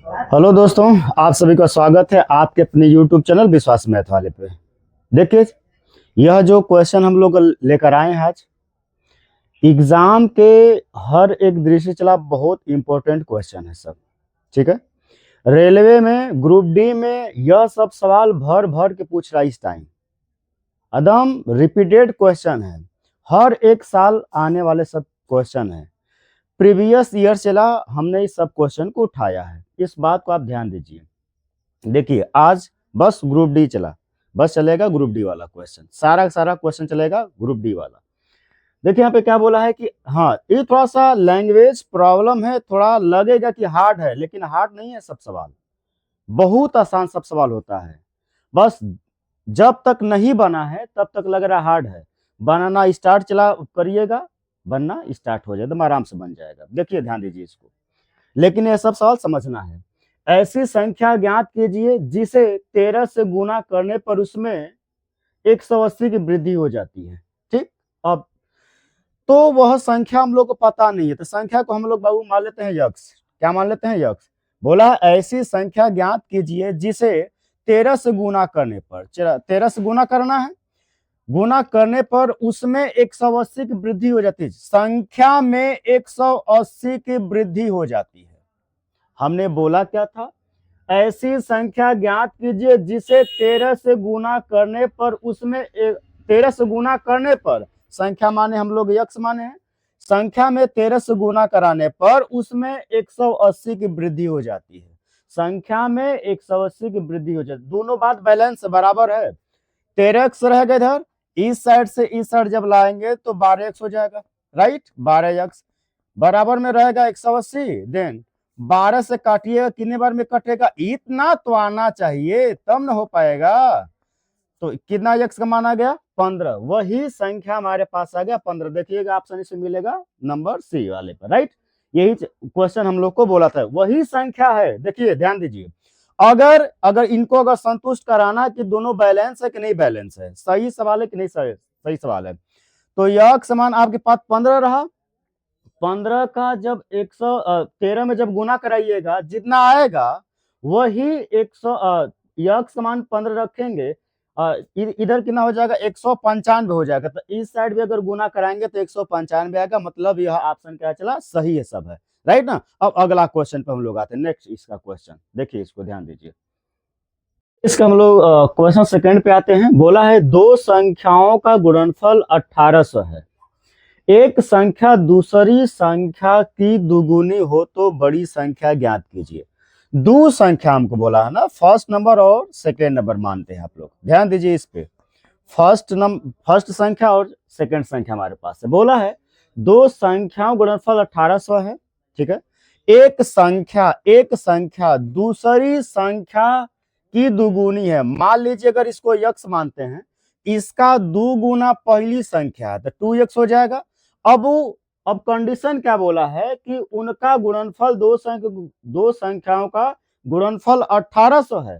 Hello दोस्तों, आप सभी का स्वागत है आपके अपने YouTube चैनल विश्वास मैथ वाले पे। देखिए, यह जो क्वेश्चन हम लोग लेकर आए हैं आज एग्जाम के हर एक दृष्टि चला बहुत इंपॉर्टेंट क्वेश्चन है सब। ठीक है, रेलवे में ग्रुप डी में यह सब सवाल भर भर के पूछ रहा है इस टाइम। एकदम रिपीटेड क्वेश्चन है, हर एक साल आने वाले सब क्वेश्चन है। प्रीवियस ईयर चला हमने इस सब क्वेश्चन को उठाया है, इस बात को आप ध्यान दीजिए। देखिए, आज बस ग्रुप डी चला, बस चलेगा ग्रुप डी वाला क्वेश्चन, सारा सारा क्वेश्चन चलेगा ग्रुप डी वाला। देखिए यहाँ पे क्या बोला है कि हाँ, ये थोड़ा सा लैंग्वेज प्रॉब्लम है, थोड़ा लगेगा कि हार्ड है, लेकिन हार्ड नहीं है सब सवाल, बहुत आसान सब सवाल होता है। बस जब तक नहीं बना है तब तक लग रहा हार्ड है, बनाना स्टार्ट चला करिएगा, बनना स्टार्ट हो जाए एकदम आराम से बन जाएगा। देखिए ध्यान दीजिए इसको, लेकिन ये सब सवाल समझना है। ऐसी संख्या ज्ञात कीजिए जिसे 13 से गुना करने पर उसमें 180 की वृद्धि हो जाती है। ठीक, अब तो वह संख्या हम लोग को पता नहीं है, तो संख्या को हम लोग बाबू मान लेते हैं यक्स। क्या मान लेते हैं? यक्स। बोला ऐसी संख्या ज्ञात कीजिए जिसे 13 से गुना करने पर, 13 से गुना करना है, गुना करने पर उसमें 180 की वृद्धि हो जाती है। संख्या में 180 की वृद्धि हो जाती है। हमने बोला क्या था? ऐसी संख्या ज्ञात कीजिए जिसे 13 से गुना करने पर उसमें 13 से गुना करने पर, संख्या माने हम लोग यक्स माने हैं, संख्या में 13 से गुना कराने पर उसमें 180 की वृद्धि हो जाती है। संख्या में 180 की वृद्धि हो जाती है, दोनों बात बैलेंस बराबर है। 13 एक्स रहेगा इधर, इस साइड से इस साइड जब लाएंगे तो 12 एक्स हो जाएगा, राइट। 12 एक्स बराबर में रहेगा 180, देन 12 से काटिएगा, कितने बार में कटेगा? इतना तो आना चाहिए तब ना हो पाएगा। तो कितना यक्स का माना गया? 15। वही संख्या हमारे पास आ गया 15। देखिएगा ऑप्शन से मिलेगा नंबर सी वाले पर, राइट। यही क्वेश्चन हम लोग को बोला था, वही संख्या है। देखिए ध्यान दीजिए, अगर अगर इनको अगर संतुष्ट कराना कि दोनों बैलेंस है कि नहीं बैलेंस है, सही सवाल है कि नहीं सही सवाल है, तो यक्स समान आपके पास 15 रहा। 15 का जब 113 में जब गुना कराइएगा, जितना आएगा वही 100, यक्स समान 15 रखेंगे, इधर कितना हो जाएगा? 195 हो जाएगा। तो इस साइड भी अगर गुना कराएंगे तो 195 आएगा, मतलब यह ऑप्शन क्या चला? सही है, सब है, राइट ना। अब अगला क्वेश्चन पे हम लोग आते हैं, नेक्स्ट इसका क्वेश्चन देखिए, इसको ध्यान दीजिए। इसका हम लोग क्वेश्चन सेकंड पे आते हैं। बोला है दो संख्याओं का गुणनफल 1800 है, एक संख्या दूसरी संख्या की दुगुनी हो तो बड़ी संख्या ज्ञात कीजिए। दो संख्या हमको बोला है ना, फर्स्ट नंबर और सेकेंड नंबर मानते हैं आप लोग, ध्यान दीजिए इस पे। फर्स्ट संख्या और सेकेंड संख्या हमारे पास है। बोला है दो संख्याओं गुणनफल 1800 है, ठीक है। एक संख्या दूसरी संख्या की दुगुनी है। मान लीजिए अगर इसको यक्स मानते हैं, इसका दो गुना पहली संख्या है तो 2x हो जाएगा। अब कंडीशन क्या बोला है कि उनका गुणनफल दो संख्याओं का गुणनफल 1800 है,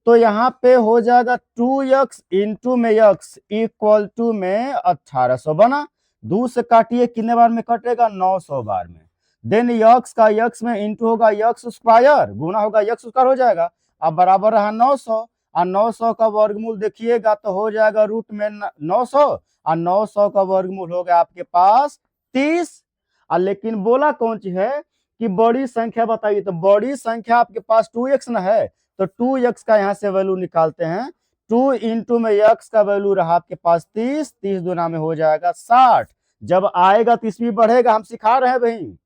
तो यहाँ पे हो जाएगा 2x इंटू में x इक्वल टू में 1800 बना। 2 से काटिए, कितने बार में कटेगा? 900 बार में। देन यक्स का यक्स में इंटू होगा यक्स स्क्वायर, गुना होगा यक्स स्क्वायर हो जाएगा। अब बराबर रहा 900, और 900 का वर्गमूल देखिएगा तो हो जाएगा रूट में 900, और 900 का वर्गमूल हो गया आपके पास 30। और लेकिन बोला कौन सी है कि बड़ी संख्या बताइए, तो बड़ी संख्या आपके पास 2x ना है, तो 2x का यहाँ से वैल्यू निकालते हैं। 2 इंटू में x का वैल्यू रहा आपके पास 30, 30 दुना में हो जाएगा 60। जब आएगा 30 भी बढ़ेगा, हम सिखा रहे हैं भाई,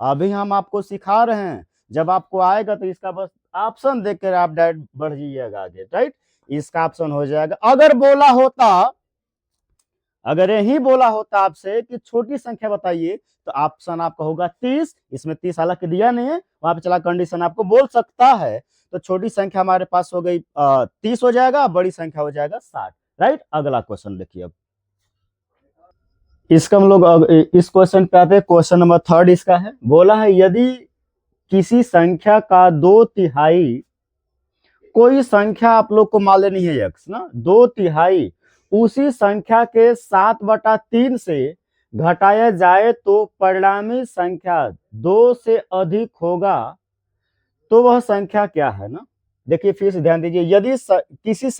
अभी हम आपको सिखा रहे हैं। जब आपको आएगा तो इसका बस ऑप्शन देखकर आप डायरेक्ट बढ़ जाइएगा आगे, राइट। इसका ऑप्शन हो जाएगा। अगर यही बोला होता आपसे कि छोटी संख्या बताइए, तो ऑप्शन आपका होगा 30। इसमें 30 हालांकि दिया नहीं है, वहां पे चला कंडीशन आपको बोल सकता है। तो छोटी संख्या हमारे पास हो गई 30 हो जाएगा, बड़ी संख्या हो जाएगा 60, राइट। अगला क्वेश्चन देखिए, अब इसका हम लोग इस क्वेश्चन पे आते हैं। क्वेश्चन नंबर थर्ड इसका है। बोला है यदि किसी संख्या का 2/3, कोई संख्या आप लोग को मान लेनी है एक्स ना, 2/3 उसी संख्या के 7/3 से घटाया जाए तो परिणामी संख्या 2 से अधिक होगा, तो वह संख्या क्या है ना। देखिए फिर से ध्यान दीजिए, यदि किसी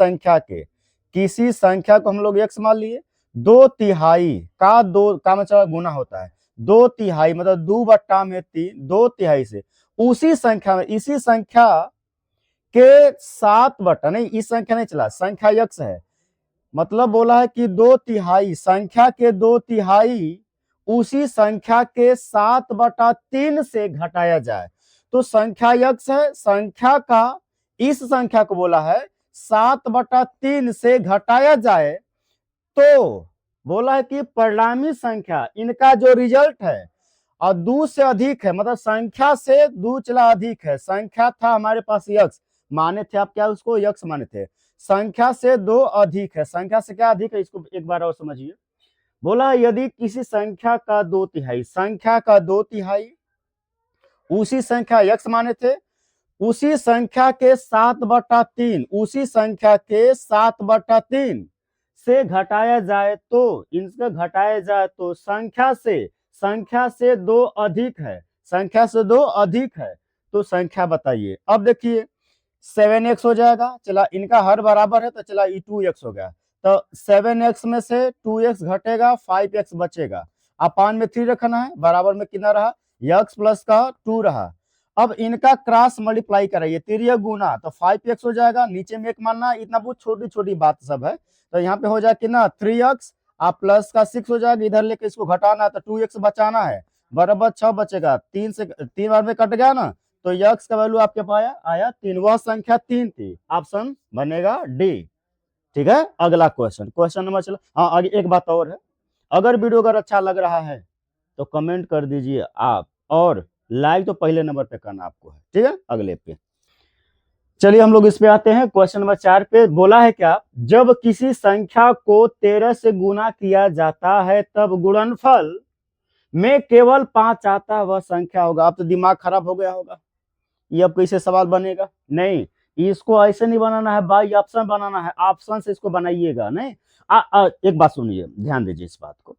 संख्या को हम लोग x मान लिए, 2/3 का मतलब गुना होता है, 2/3 मतलब 2 में 3, 2/3 से उसी संख्या में, इसी संख्या के 7 नहीं, इस संख्या नहीं चला, संख्या x है, मतलब बोला है कि 2/3 संख्या के 2/3 उसी संख्या के 7/3 से घटाया जाए। तो संख्या x है, संख्या का इस संख्या को बोला है 7/3 से घटाया जाए, तो बोला है कि परिणामी संख्या इनका जो रिजल्ट है और 2 से अधिक है, मतलब संख्या से 2 चला अधिक है, संख्या था हमारे पास x माने थे, आप क्या उसको x माने थे, संख्या से 2 अधिक है, संख्या से क्या अधिक है, इसको एक बार और समझिए। बोला यदि किसी संख्या का 2/3, संख्या का 2/3 उसी संख्या x माने थे, उसी संख्या के 7/3, उसी संख्या के 7/3 से घटाया जाए, तो इनसे घटाया जाए तो संख्या से 2 अधिक है, संख्या से 2 अधिक है, तो संख्या बताइए। अब देखिए 7x हो जाएगा, चला इनका हर बराबर है तो चला ये 2x हो गया, तो 7x में से 2x घटेगा, 5x बचेगा, अपान में 3 रखना है, बराबर में कितना रहा, x प्लस का 2 रहा। अब इनका क्रॉस मल्टीप्लाई कराइए, 3 गुना, तो 5x हो जाएगा, नीचे में 1 मानना है, इतना बहुत छोटी छोटी बात सब है, तो यहाँ पे हो जाएगा कितना 3x, आप प्लस का 6 हो जाएगा, इधर लेके इसको घटाना है तो 2x बचाना है, बराबर 6 बचेगा, 3 बार में कट गया ना, तो x का वैल्यू आपके पाया आया 3, वह संख्या 3 थी, ऑप्शन बनेगा डी। ठीक है, अगला क्वेश्चन नंबर चलो। हाँ आगे एक बात और है, अगर वीडियो अगर अच्छा लग रहा है तो कमेंट कर दीजिए आप, और लाइक तो पहले नंबर पे करना आपको है, ठीक है। अगले पे चलिए हम लोग इस पे आते हैं, क्वेश्चन नंबर 4 पे बोला है क्या, जब किसी संख्या को 13 से गुना किया जाता है तब गुणनफल में केवल 5 आता है, वह संख्या होगा। अब तो दिमाग खराब हो गया होगा, ये अब कैसे सवाल बनेगा, नहीं इसको ऐसे नहीं बनाना है, बाई ऑप्शन बनाना है, ऑप्शन से इसको बनाइएगा नहीं। एक बात सुनिए, ध्यान दीजिए इस बात को,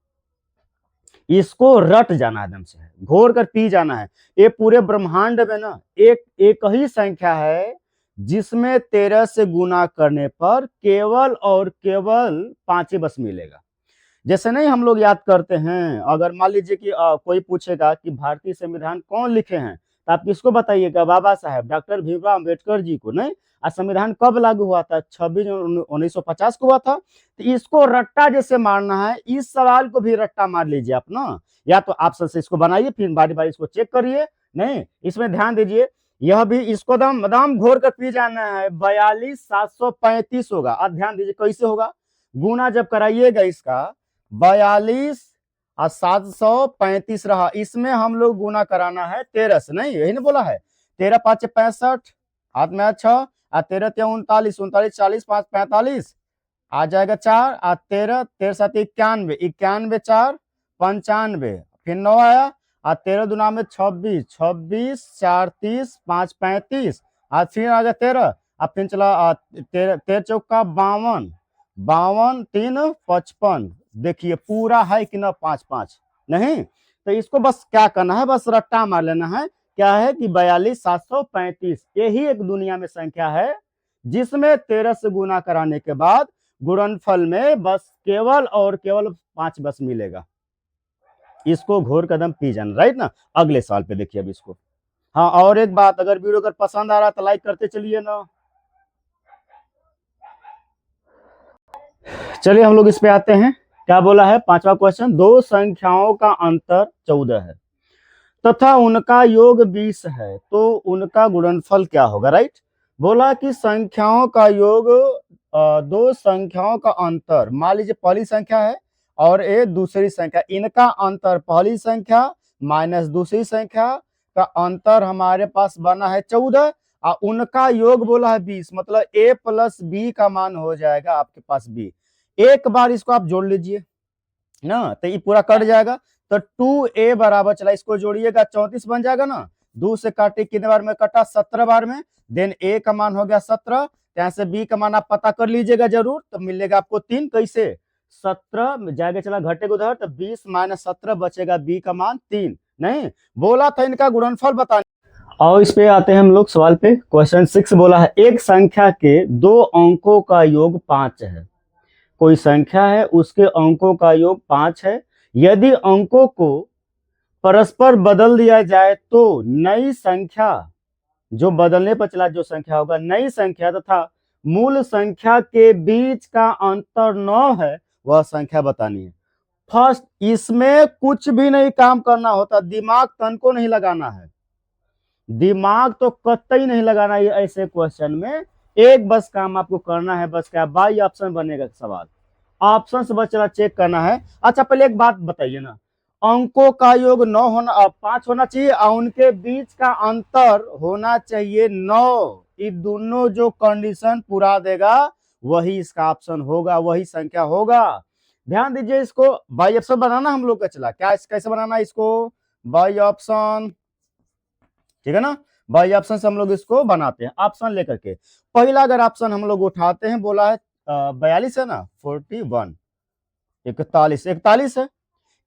इसको रट जाना एकदम से, घोर कर पी जाना है। ये पूरे ब्रह्मांड में ना एक ही संख्या है जिसमें 13 से गुना करने पर केवल और केवल 5 बस मिलेगा। जैसे नहीं हम लोग याद करते हैं, अगर मान लीजिए कि कोई पूछेगा कि भारतीय संविधान कौन लिखे हैं, तो आप किसको बताइएगा, बाबा साहब डॉक्टर भीमराव अम्बेडकर जी को, नहीं। संविधान कब लागू हुआ था, 26/1950 को हुआ था। तो इसको रट्टा जैसे मारना है, इस सवाल को भी रट्टा मार लीजिए आप ना, या तो ऑप्शन से इसको बनाइए, फिर बारी बारी इसको चेक करिए, नहीं इसमें ध्यान दीजिए, यह भी इसको दम घोर कर पी जाना है, 42,735 होगा। अब ध्यान दीजिए कैसे होगा, गुना जब कराइएगा इसका 42 और 735 रहा, इसमें हम लोग गुना कराना है 13 से, नहीं यही ना बोला है, 13 5 65, हाथ में 6 और 13 39, 39 40 5 45 आ जाएगा 4 और 13 13 7 91, 91 4 95, फिर 9 आया और 13 दुना में 26, 26 4 30 5 35 और फिर आ गया 13 और फिर चला 13 चौका 52, 52 3 55, देखिए पूरा है कि ना 5 5 नहीं। तो इसको बस क्या करना है, बस रट्टा मार लेना है, क्या है कि 42,735 यही एक दुनिया में संख्या है जिसमें 13 से गुना कराने के बाद गुणनफल में बस केवल और केवल 5 बस मिलेगा। इसको घोर कदम पी जाना, राइट ना। अगले साल पे देखिए अब इसको। हाँ और एक बात, अगर वीडियो अगर पसंद आ रहा तो लाइक करते चलिए ना। चलिए हम लोग इस पे आते हैं, क्या बोला है 5वां क्वेश्चन, दो संख्याओं का अंतर 14 है तथा उनका योग 20 है, तो उनका गुणनफल क्या होगा, राइट। बोला कि संख्याओं का योग, दो संख्याओं का अंतर, मान लीजिए पहली संख्या है और ये दूसरी संख्या, इनका अंतर पहली संख्या माइनस दूसरी संख्या का अंतर हमारे पास बना है 14 और उनका योग बोला है 20, मतलब a प्लस बी का मान हो जाएगा आपके पास b। एक बार इसको आप जोड़ लीजिए ना, तो ये पूरा कट जाएगा, तो 2a बराबर, चला इसको जोड़िएगा 34 बन जाएगा ना, 2 से काटे कितने बार में कटा, 17 बार में, देन a का मान हो गया 17, यहाँ से b का मान आप पता कर लीजिएगा जरूर, तो मिलेगा आपको 3, कैसे 17 में जाएगा, चला घटेगा उधर, तो 20 - 17 बचेगा b का मान 3, नहीं बोला था इनका गुणनफल बताने। और इस पे आते हैं हम लोग सवाल पे। क्वेश्चन 6 बोला है एक संख्या के दो अंकों का योग 5 है। कोई संख्या है उसके अंकों का योग 5 है। यदि अंकों को परस्पर बदल दिया जाए तो नई संख्या, जो बदलने पर चला जो संख्या होगा, नई संख्या तथा मूल संख्या के बीच का अंतर 9 है, वह संख्या बतानी है। फर्स्ट, इसमें कुछ भी नहीं काम करना होता, दिमाग तन को नहीं लगाना है, दिमाग तो कतई नहीं लगाना है ऐसे क्वेश्चन में। एक बस काम आपको करना है, बस क्या, बाई ऑप्शन बनेगा सवाल, ऑप्शन से बस चला चेक करना है। अच्छा पहले एक बात बताइए ना, अंकों का योग 9 होना 5 होना चाहिए और उनके बीच का अंतर होना चाहिए 9। ये दोनों जो कंडीशन पूरा देगा वही इसका ऑप्शन होगा, वही संख्या होगा। ध्यान दीजिए, इसको बाई ऑप्शन बनाना हम लोग का चला, क्या कैसे बनाना है इसको, बाई ऑप्शन, ठीक है ना, बाई ऑप्शन से हम लोग इसको बनाते हैं ऑप्शन लेकर के। पहला अगर ऑप्शन हम लोग उठाते हैं, बोला है 42 है ना, 41, 41 है,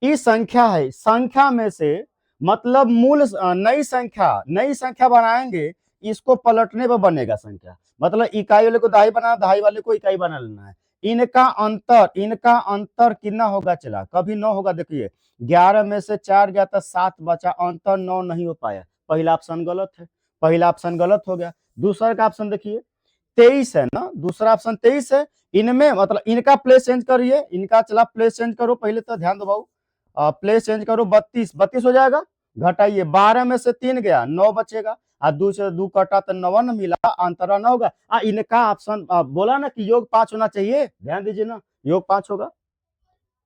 ये संख्या है, संख्या में से मतलब मूल नई संख्या बनाएंगे, इसको पलटने पर बनेगा संख्या, मतलब इकाई वाले को दहाई बनाना, दहाई वाले को इकाई बना लेना है। इनका अंतर कितना होगा चला, कभी 9 होगा। देखिए 11 में से 4 गया तो 7 बचा, अंतर 9 नहीं हो पाया, पहला ऑप्शन गलत है, पहला ऑप्शन गलत हो गया। दूसरा का ऑप्शन देखिए 23 है ना, दूसरा ऑप्शन 23 है। इनमें मतलब इनका प्लेस चेंज करिए, इनका चला प्लेस चेंज करो पहले, तो ध्यान दो बाबू, प्लेस चेंज करो, 32 हो जाएगा, घटाइए 12 में से 3 गया 9 बचेगा, और 2 से 2 कटा तो 9 मिला, अंतर न होगा। इनका ऑप्शन बोला ना कि योग 5 होना चाहिए, ध्यान दीजिए ना, योग 5 होगा,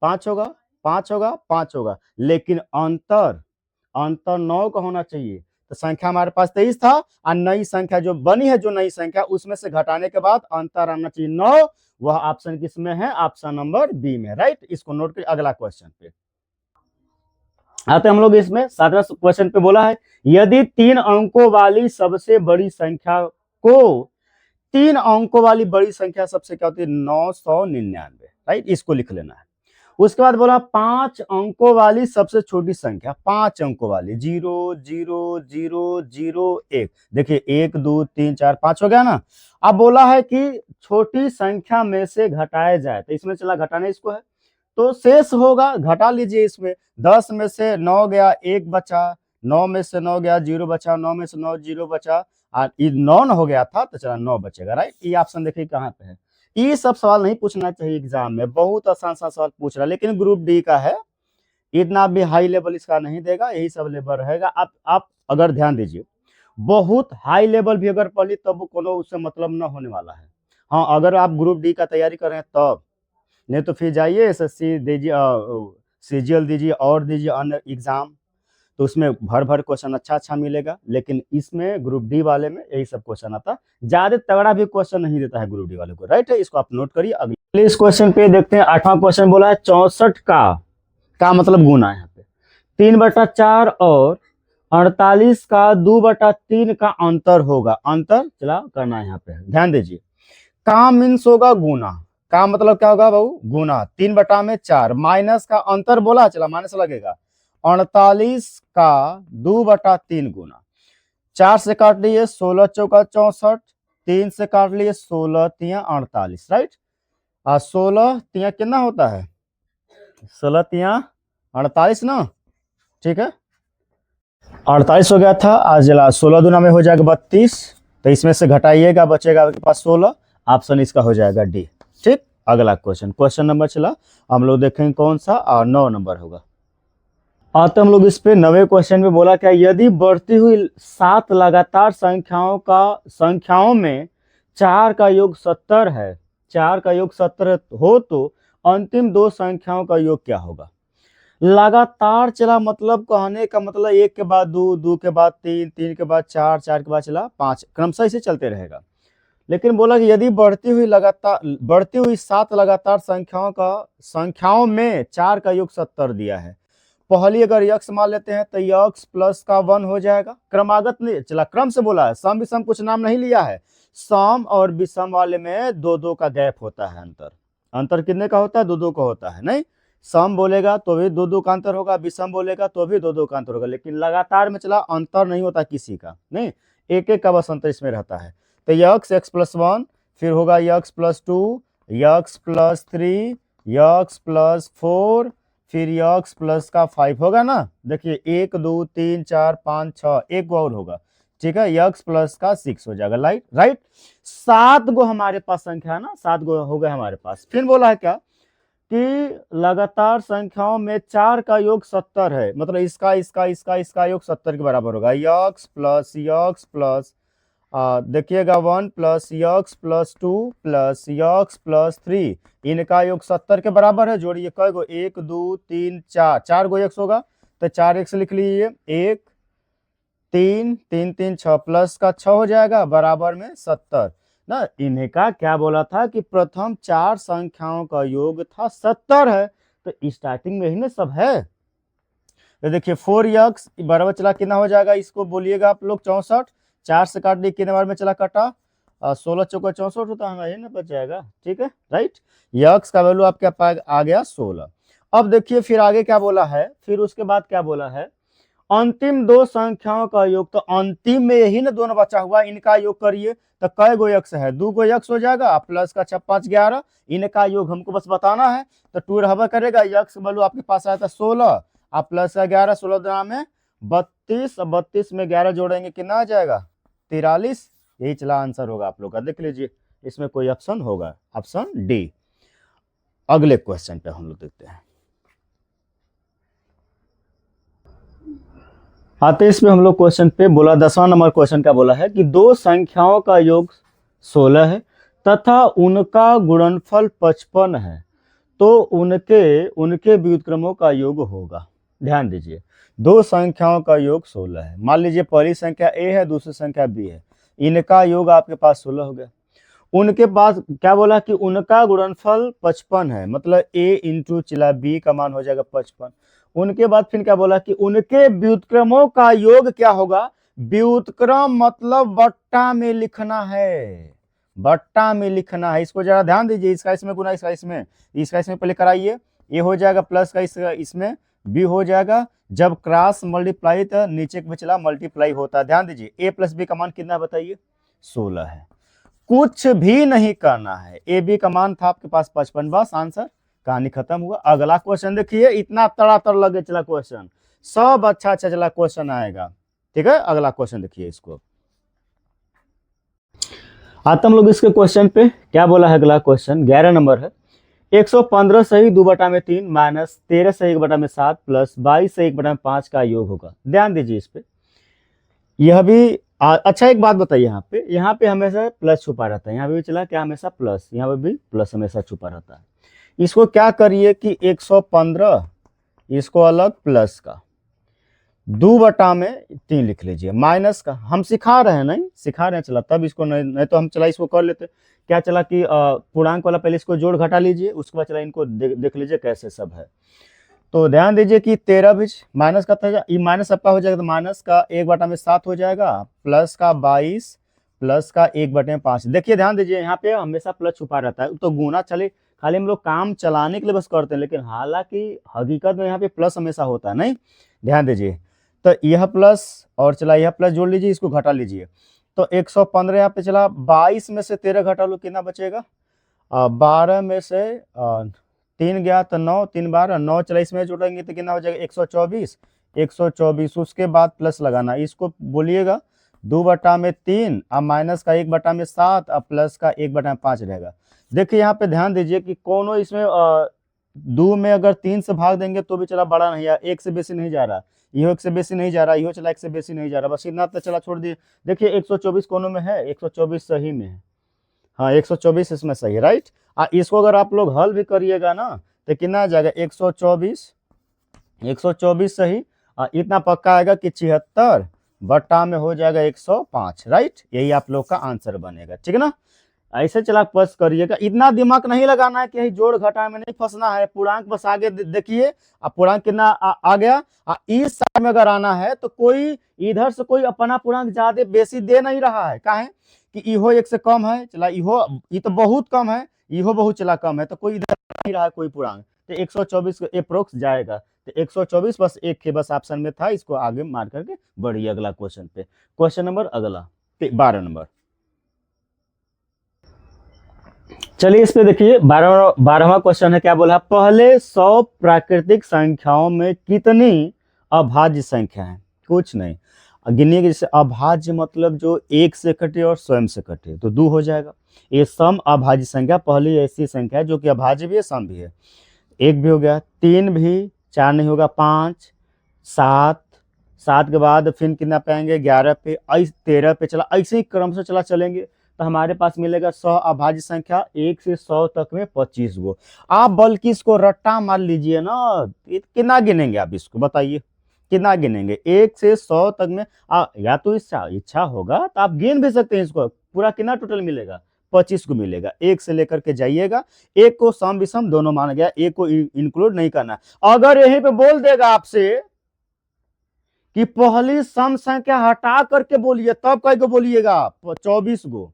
5 होगा, 5 होगा, 5 होगा, लेकिन अंतर 9 का होना चाहिए। तो संख्या हमारे पास 23 था और नई संख्या जो बनी है, जो नई संख्या उसमें से घटाने के बाद अंतर आना चाहिए 9, वह ऑप्शन किसमें है, ऑप्शन नंबर बी में, राइट। इसको नोट करिए। अगला क्वेश्चन पे आते हम लोग, इसमें 7वां क्वेश्चन पे बोला है यदि 3 अंकों वाली सबसे बड़ी संख्या को, 3 अंकों वाली बड़ी संख्या सबसे क्या होती है, 999, राइट, इसको लिख लेना है। उसके बाद बोला 5 अंकों वाली सबसे छोटी संख्या, 5 अंकों वाली, 0 0 0 0 1, देखिए 1 2 3 4 5 हो गया ना। अब बोला है कि छोटी संख्या में से घटाया जाए, तो इसमें चला घटाने इसको है, तो शेष होगा, घटा लीजिए, इसमें 10 में से 9 गया 1 बचा, 9 में से 9 गया 0 बचा, 9 में से 9 0 बचा, और 9 हो गया था तो चला 9 बचेगा, राइट। ये ऑप्शन देखिए कहाँ पे है। ये सब सवाल नहीं पूछना चाहिए एग्जाम में, बहुत आसान सा सवाल पूछ रहा है, लेकिन ग्रुप डी का है, इतना भी हाई लेवल इसका नहीं देगा, यही सब लेवल रहेगा। आप अगर ध्यान दीजिए, बहुत हाई लेवल भी अगर पढ़ी तब कोनो उससे मतलब न होने वाला है। हाँ, अगर आप ग्रुप डी का तैयारी कर रहे हैं तब, नहीं तो फिर जाइए एसएससी दीजिए, सीजीएल दीजिए और दीजिए अन्य एग्जाम, तो उसमें भर भर क्वेश्चन अच्छा मिलेगा, लेकिन इसमें ग्रुप डी वाले में यही सब क्वेश्चन आता, ज्यादा तगड़ा भी क्वेश्चन नहीं देता है ग्रुप डी वाले को, राइट है। इसको आप नोट करिए। अगले इस क्वेश्चन पे देखते हैं, 8वां क्वेश्चन बोला है 64 का मतलब गुना है, यहाँ पे 3/4 और 48 का 2/3 का अंतर होगा, अंतर चला करना है यहाँ पे, ध्यान दीजिए। का मीन्स होगा गुना, का मतलब क्या होगा बाबू, गुना, 3/4 माइनस का अंतर बोला, चला माइनस लगेगा, 48 का 2/3 गुना, 4 से काट लिए 16 चौका 64, 3 से काट लिए 16 तिया 48, राइट। 16 तिया कितना होता है, 16 तिया 48 ना, ठीक है, 48 हो गया था, आज जला 16 दूना में हो जाएगा 32, तो इसमें से घटाइएगा, बचेगा आपके पास 16, ऑप्शन इसका हो जाएगा डी, ठीक। अगला क्वेश्चन नंबर चला, हम लोग देखेंगे कौन सा, और 9 नंबर होगा। तो हम लोग इस पे 9वें क्वेश्चन में बोला क्या, यदि बढ़ती हुई 7 लगातार संख्याओं में 4 का योग 70 है, 4 का योग 70 हो तो अंतिम 2 संख्याओं का योग क्या होगा। लगातार चला मतलब कहने का मतलब 1 के बाद 2, 2 के बाद 3, 3 के बाद 4, 4 के बाद चला 5, क्रमशः इसे चलते रहेगा। लेकिन बोला कि यदि बढ़ती हुई 7 लगातार संख्याओं में 4 का योग 70 दिया है, पहली अगर यक्स मान लेते हैं तो यक्स प्लस का 1 हो जाएगा, क्रमागत नहीं चला, क्रम से बोला है, सम विषम कुछ नाम नहीं लिया है, सम और विषम वाले में 2 2 का गैप होता है, अंतर कितने का होता है, 2 2 का होता है, नहीं सम बोलेगा तो भी दो दो का अंतर होगा, विषम बोलेगा तो भी दो दो का अंतर होगा, लेकिन लगातार में चला अंतर नहीं होता किसी का, नहीं, एक एक का बस अंतर इसमें रहता है। तो यक्स एक्स प्लस वन, फिर होगा x plus two, x plus three, x plus four, फिर यक्स प्लस का 5 होगा ना। देखिए 1 2 3 4 5 6, एक और होगा, ठीक है, यक्स प्लस का 6 हो जाएगा, राइट। 7 गो हमारे पास संख्या है ना, 7 गो हो गए हमारे पास। फिर बोला है क्या कि लगातार संख्याओं में 4 का योग 70 है, मतलब इसका योग 70 के बराबर होगा। यक्स प्लस देखिएगा 1 plus x plus 2 plus x plus 3, इनका योग 70 के बराबर है। जोड़िए कई गो, 1 2 3 4, 4 गो एक्स होगा, तो 4 एक्स लिख लीजिए, 1 3 3 3 6 प्लस का 6 हो जाएगा, बराबर में 70 ना। इन्हें का क्या बोला था कि प्रथम 4 संख्याओं का योग था 70 है, तो स्टार्टिंग में ही ना सब है। तो देखिए 4x बराबर चला कितना हो जाएगा, इसको बोलिएगा आप लोग 64, 4 से काट दी कितने बार में चला कटा, 16 चौका 64 होता है, ये ना बच जाएगा, ठीक है, राइट। यक्स का वैल्यू आपके पास आ गया 16। अब देखिए फिर आगे क्या बोला है, फिर उसके बाद क्या बोला है, अंतिम दो संख्याओं का योग, तो अंतिम में यही ना दोनों बचा हुआ, इनका योग करिए, तो कै गो यक्स है, 2 गो यक्स हो जाएगा, प्लस का 6 5 11, इनका योग हमको बस बताना है, तो 2 रहबा करेगा, यक्स वैल्यू आपके पास आया था 16, आप प्लस का 11, 16 दुना में 32, 32 में 11 जोड़ेंगे कितना आ जाएगा, 43, यही चला आंसर होगा आप लोग का। देख लीजिए इसमें कोई ऑप्शन होगा, ऑप्शन डी। अगले क्वेश्चन पे हम लोग देखते हैं, आते इसमें हम लोग क्वेश्चन पे। बोला 10वां नंबर क्वेश्चन क्या बोला है कि दो संख्याओं का योग 16 है तथा उनका गुणनफल 55 है, तो उनके व्युत्क्रमों का योग होगा। ध्यान दीजिए, दो संख्याओं का योग 16 है, मान लीजिए पहली संख्या a है, दूसरी संख्या b है, इनका योग आपके पास 16 हो गया। उनके पास क्या बोला कि उनका गुणनफल 55 है, मतलब a इंटू चला b का मान हो जाएगा 55। उनके बाद फिर क्या बोला कि उनके व्युत्क्रमों का योग क्या होगा, व्युत्क्रम मतलब बट्टा में लिखना है, बट्टा में लिखना है, इसको जरा ध्यान दीजिए, इसका इसमें गुना, इसका इसमें पहले कराइए, ये हो जाएगा प्लस का इसमें b हो जाएगा, जब क्रॉस मल्टीप्लाई तो नीचे में चला मल्टीप्लाई होता है। ध्यान दीजिए a प्लस बी का मान कितना बताइए, 16 है, कुछ भी नहीं करना है, ए बी का मान था आपके पास 55, बस आंसर, कहानी खत्म हुआ। अगला क्वेश्चन देखिए, इतना तड़ातड़ लगे चला क्वेश्चन, सब अच्छा चला क्वेश्चन आएगा, ठीक है। अगला क्वेश्चन देखिए, इसको आते हम लोग इसके क्वेश्चन पे। क्या बोला है अगला क्वेश्चन, 11 नंबर है, 115 सही 2/3 माइनस 13 सही 1/7 प्लस 22 सही 1/5 का योग होगा। ध्यान दीजिए इस पे, यह भी अच्छा एक बात बताइए, यहाँ पे हमेशा प्लस छुपा रहता है, यहाँ पे भी चला क्या, हमेशा प्लस, यहाँ पे भी प्लस हमेशा छुपा रहता है। इसको क्या करिए कि 115 इसको अलग प्लस का 2/3 लिख लीजिए, माइनस का हम सिखा रहे हैं, नहीं सिखा रहे हैं चला, तब इसको नहीं तो हम चला इसको कर लेते। क्या चला कि पूर्णांक वाला पहले इसको जोड़ घटा लीजिए, उसके बाद चला इनको देख लीजिए कैसे सब है। तो ध्यान दीजिए कि 13 भी माइनस का था, ये माइनस आपका हो जाएगा, तो माइनस का 1/7 हो जाएगा, प्लस का 22 प्लस का 1/5। देखिए ध्यान दीजिए, यहाँ पे हमेशा प्लस छुपा रहता है, तो गुना चले खाली हम लोग काम चलाने के लिए बस करते हैं, लेकिन हालांकि हकीकत में यहाँ पे प्लस हमेशा होता है, नहीं। ध्यान दीजिए, तो यह प्लस और चला यह प्लस जोड़ लीजिए, इसको घटा लीजिए, तो 115 यहाँ पे चला, 22 में से 13 घटा लो कितना बचेगा, 12 में से 3 गया तो 9, 3 12 9, चला इसमें जोड़ेंगे तो कितना हो जाएगा 124, उसके बाद प्लस लगाना, इसको बोलिएगा 2/3 अब माइनस का 1/7 अब प्लस का 1/5 रहेगा। देखिए यहाँ पे ध्यान दीजिए कि कोनो इसमें 2 में अगर 3 से भाग देंगे तो भी चला बड़ा नहीं है, 1 से बेसी नहीं जा रहा, इहो 1 से बेसी नहीं जा रहा, इहो चला 1 से बेसी नहीं जा रहा, बस इतना तो चला छोड़ दिए। देखिए 124 कोनो में है, 124 सही में है, हाँ 124 इसमें सही है, राइट। इसको अगर आप लोग हल भी करिएगा ना तो कितना आ जाएगा 124 सही, इतना पक्का आएगा कि 76 बट्टा में हो जाएगा 105, राइट। यही आप लोग का आंसर बनेगा, ठीक है ना। ऐसे चला प्लस करिएगा, इतना दिमाग नहीं लगाना है कि जोड़ घटा में नहीं फंसना है, पूर्णांक बस आगे देखिए, अब पूर्णांक कितना आ गया, इस साइड में अगर आना है तो कोई इधर से कोई अपना पूर्णांक ज्यादा बेसी दे नहीं रहा है, काहे कि इहो 1 से कम है, चला इहो ये तो बहुत कम है, इहो बहुत चला कम है, तो कोई इधर नहीं रहा है कोई पूर्णांक, तो 124 अप्रोक्स जाएगा, तो 124 बस एक के बस ऑप्शन में था, इसको आगे मार करके बढ़िए अगला क्वेश्चन पे। क्वेश्चन नंबर अगला 12 नंबर। चलिए इस पे देखिए 12वां क्वेश्चन है, क्या बोला, पहले 100 प्राकृतिक संख्याओं में कितनी अभाज्य संख्या है? कुछ नहीं, गिनिए, जैसे अभाज्य मतलब जो एक से कटे और स्वयं से कटे तो 2 हो जाएगा। ये सम अभाज्य संख्या पहली ऐसी संख्या है जो कि अभाज्य भी है सम भी है। 1 भी हो गया, 3 भी, 4 नहीं होगा, 5, 7, 7 के बाद फिर कितना पाएंगे 11 पे, 13 पे चला, ऐसे ही क्रम से चला चलेंगे तो हमारे पास मिलेगा 100 अभाज्य संख्या 1 से 100 तक में 25 गो। आप बल्कि इसको रट्टा मार लीजिए ना, कितना गिनेंगे आप इसको बताइए, कितना गिनेंगे 1 से 100 तक में? या तो इच्छा होगा तो आप गिन भी सकते हैं इसको, पूरा कितना टोटल मिलेगा 25 को मिलेगा। 1 से लेकर के जाइएगा, एक को सम विषम दोनों माना गया, एक को इंक्लूड नहीं करना। अगर यहीं पे बोल देगा आपसे कि पहली सम संख्या हटा करके बोलिए, तब कई को बोलिएगा 24 गो,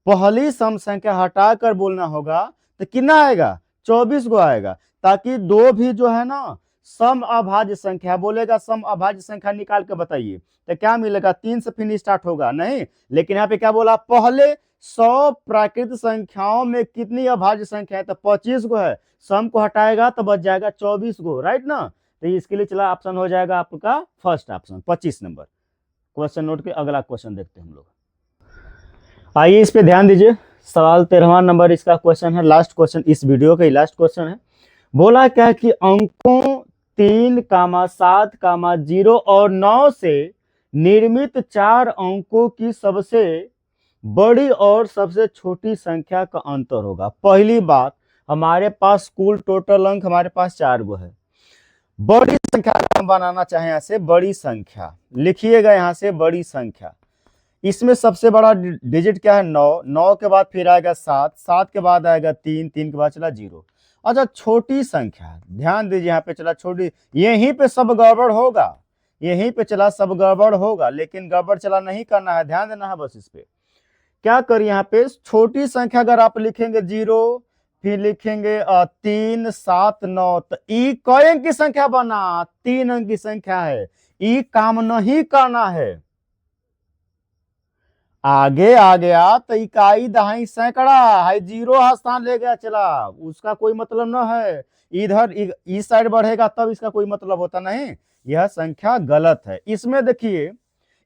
पहली सम संख्या हटा कर बोलना होगा तो कितना आएगा 24 गो आएगा, ताकि दो भी जो है ना सम अभाज्य संख्या बोलेगा, सम अभाज्य संख्या निकाल के बताइए तो क्या मिलेगा, 3 से फिर स्टार्ट होगा नहीं, लेकिन यहाँ पे क्या बोला, पहले 100 प्राकृतिक संख्याओं में कितनी अभाज्य संख्या है, तो 25 गो है, सम को हटाएगा तो बच जाएगा 24 गो, राइट ना। तो इसके लिए चला ऑप्शन हो जाएगा आपका first option 25 number. Question note के अगला क्वेश्चन देखते हैं हम लोग। आइए इस पे ध्यान दीजिए, सवाल 13वां नंबर इसका क्वेश्चन है, लास्ट क्वेश्चन इस वीडियो का ही लास्ट क्वेश्चन है। बोला क्या कि अंकों 3, 7, 0 और 9 से निर्मित 4 अंकों की सबसे बड़ी और सबसे छोटी संख्या का अंतर होगा। पहली बात, हमारे पास कुल टोटल अंक हमारे पास 4 गो है, बड़ी संख्या हम बनाना चाहें यहाँ से बड़ी संख्या लिखिएगा, यहाँ से बड़ी संख्या, इसमें सबसे बड़ा डिजिट क्या है 9, 9 के बाद फिर आएगा 7, 7 के बाद आएगा 3, 3 के बाद चला 0। अच्छा छोटी संख्या ध्यान दीजिए, यहाँ पे चला छोटी, यहीं पे सब गड़बड़ होगा, यहीं पे चला सब गड़बड़ होगा, लेकिन गड़बड़ चला नहीं करना है, ध्यान देना है बस इस पे। क्या करिए, यहाँ पे छोटी संख्या अगर आप लिखेंगे 0, फिर लिखेंगे 3, 7, 9, तो ई कई अंक की संख्या बना, 3 अंक की संख्या है, ई काम नहीं करना है। आगे आ गया तो इकाई दहाई सैकड़ा है, 0 स्थान ले गया चला, उसका कोई मतलब न है, इधर इस साइड बढ़ेगा तब इसका कोई मतलब होता नहीं, यह संख्या गलत है। इसमें देखिए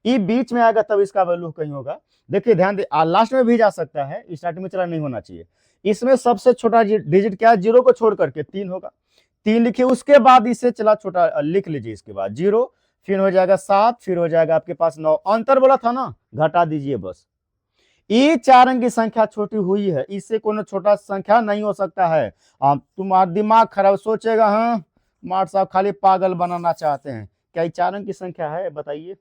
ई बीच में आएगा तब इसका वैल्यू कहीं होगा, देखिए ध्यान दे, लास्ट में भी जा सकता है, स्टार्टिंग में चला नहीं होना चाहिए। इसमें सबसे छोटा डिजिट क्या है, 0 को छोड़ करके 3 होगा, 3 लिखिए, उसके बाद इसे चला छोटा लिख लीजिए, इसके बाद 0, फिर हो जाएगा 7, फिर हो जाएगा आपके पास 9, अंतर बोला था ना, घटा दीजिए बस। ये 4 अंक की संख्या छोटी हुई है, इससे कोई छोटा संख्या नहीं हो सकता है। तुम्हारा दिमाग खराब, सोचेगा हाँ मार साहब खाली पागल बनाना चाहते हैं, क्या ये 4 अंक की संख्या है बताइए,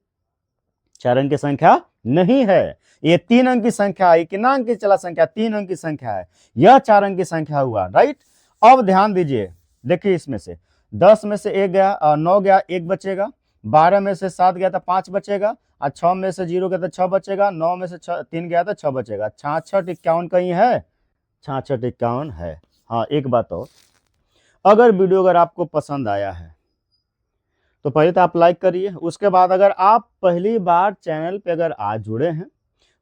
4 अंक की संख्या नहीं है, ये 3 अंक की संख्या है। कितना अंक की चला संख्या, 3 अंक की संख्या है, यह 4 अंक की संख्या हुआ, राइट। अब ध्यान दीजिए, देखिए इसमें से 10 में से 1 गया, 9 गया 1 बचेगा, 12 में से 7 गया तो 5 बचेगा, और 6 में से 0 गया तो 6 बचेगा, 9 में से 3 गया तो 6 बचेगा, 66 51 कहीं है, 66 51 है। हाँ एक बात और, अगर वीडियो अगर आपको पसंद आया है तो पहले तो आप लाइक करिए, उसके बाद अगर आप पहली बार चैनल पे अगर आज जुड़े हैं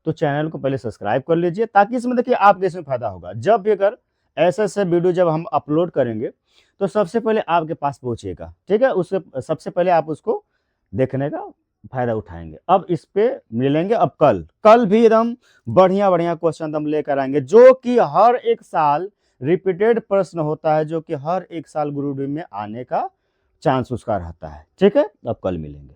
तो चैनल को पहले सब्सक्राइब कर लीजिए, ताकि इसमें देखिए आपके इसमें फायदा होगा, जब भी अगर ऐसे ऐसे वीडियो जब हम अपलोड करेंगे तो सबसे पहले आपके पास पहुंचेगा, ठीक है, उससे सबसे पहले आप उसको देखने का फायदा उठाएंगे। अब इस पे मिलेंगे, अब कल भी एकदम बढ़िया बढ़िया क्वेश्चन हम लेकर आएंगे, जो कि हर एक साल रिपीटेड प्रश्न होता है, जो कि हर एक साल गुरुकुल में आने का चांस उसका रहता है, ठीक है। अब कल मिलेंगे।